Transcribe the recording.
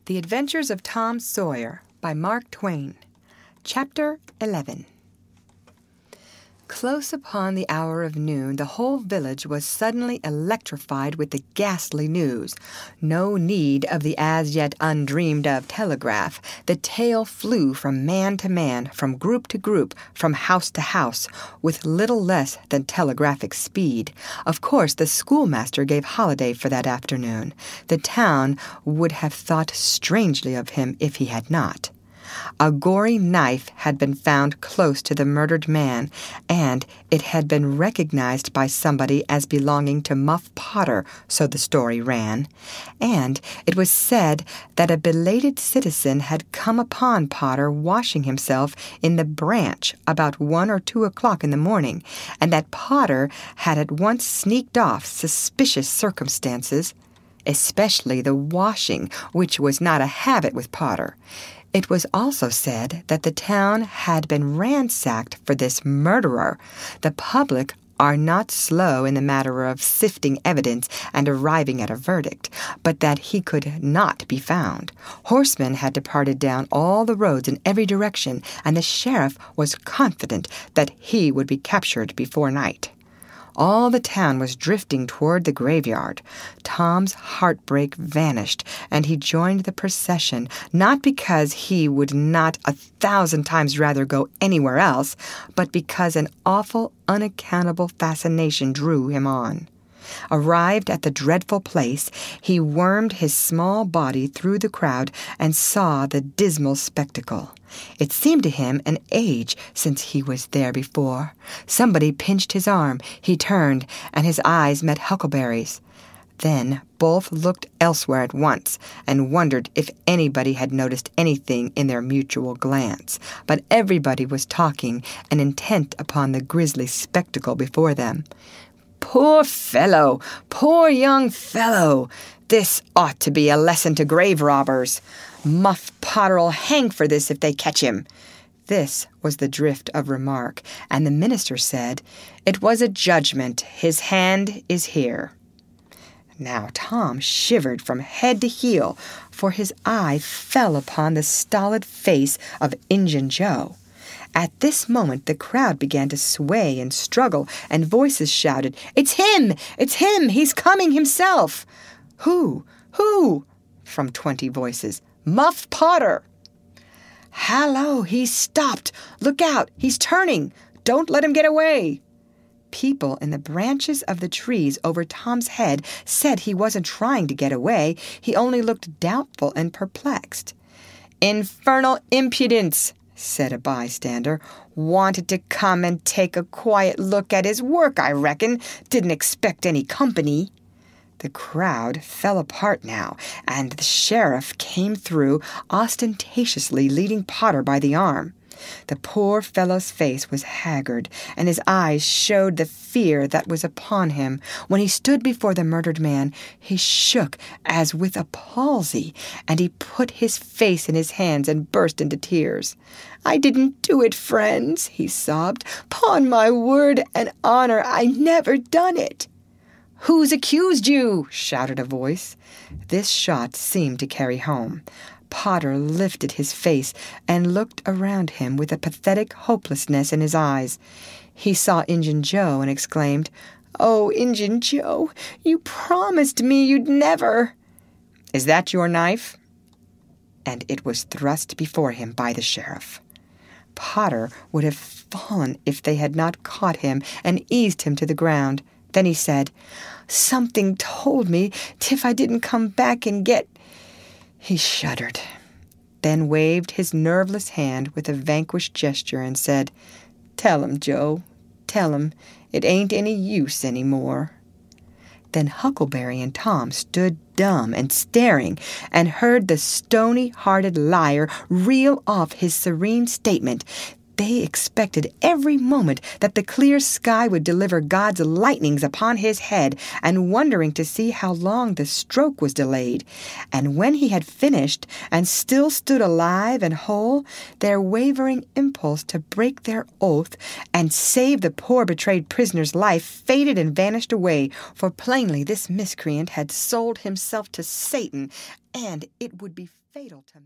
The Adventures of Tom Sawyer by Mark Twain. Chapter 11. Close upon the hour of noon, the whole village was suddenly electrified with the ghastly news. No need of the as-yet undreamed-of telegraph. The tale flew from man to man, from group to group, from house to house, with little less than telegraphic speed. Of course, the schoolmaster gave holiday for that afternoon. The town would have thought strangely of him if he had not. A gory knife had been found close to the murdered man, and it had been recognized by somebody as belonging to Muff Potter, so the story ran. And it was said that a belated citizen had come upon Potter washing himself in the branch about 1 or 2 o'clock in the morning, and that Potter had at once sneaked off suspicious circumstances, especially the washing, which was not a habit with Potter. It was also said that the town had been ransacked for this murderer. The public are not slow in the matter of sifting evidence and arriving at a verdict, but that he could not be found. Horsemen had departed down all the roads in every direction, and the sheriff was confident that he would be captured before night. All the town was drifting toward the graveyard. Tom's heartbreak vanished, and he joined the procession, not because he would not 1,000 times rather go anywhere else, but because an awful, unaccountable fascination drew him on. Arrived at the dreadful place, he wormed his small body through the crowd and saw the dismal spectacle. It seemed to him an age since he was there before. Somebody pinched his arm. He turned, and his eyes met Huckleberry's. Then both looked elsewhere at once and wondered if anybody had noticed anything in their mutual glance. But everybody was talking and intent upon the grisly spectacle before them. "Poor fellow! Poor young fellow! This ought to be a lesson to grave robbers. Muff Potter'll hang for this if they catch him." This was the drift of remark, and the minister said, "It was a judgment. His hand is here." Now Tom shivered from head to heel, for his eye fell upon the stolid face of Injun Joe. At this moment the crowd began to sway and struggle, and voices shouted, "It's him! It's him! He's coming himself!" "Who? Who?" from 20 voices. "Muff Potter!" "Hallo! He's stopped! Look out! He's turning! Don't let him get away!" People in the branches of the trees over Tom's head said he wasn't trying to get away. He only looked doubtful and perplexed. "Infernal impudence!" said a bystander. "Wanted to come and take a quiet look at his work, I reckon. Didn't expect any company." The crowd fell apart now, and the sheriff came through, ostentatiously leading Potter by the arm. The poor fellow's face was haggard, and his eyes showed the fear that was upon him. When he stood before the murdered man, he shook as with a palsy, and he put his face in his hands and burst into tears. "I didn't do it, friends," he sobbed. "'Pon my word and honor, I never done it." "Who's accused you?" shouted a voice. This shot seemed to carry home. Potter lifted his face and looked around him with a pathetic hopelessness in his eyes. He saw Injun Joe and exclaimed, "Oh, Injun Joe, you promised me you'd never—" "Is that your knife?" And it was thrust before him by the sheriff. Potter would have fallen if they had not caught him and eased him to the ground. Then he said, "Something told me if I didn't come back and get—" He shuddered, then waved his nerveless hand with a vanquished gesture and said, "Tell him, Joe, tell him it ain't any use any more." Then Huckleberry and Tom stood dumb and staring, and heard the stony-hearted liar reel off his serene statement. They expected every moment that the clear sky would deliver God's lightnings upon his head, and wondering to see how long the stroke was delayed. And when he had finished, and still stood alive and whole, their wavering impulse to break their oath and save the poor betrayed prisoner's life faded and vanished away, for plainly this miscreant had sold himself to Satan, and it would be fatal to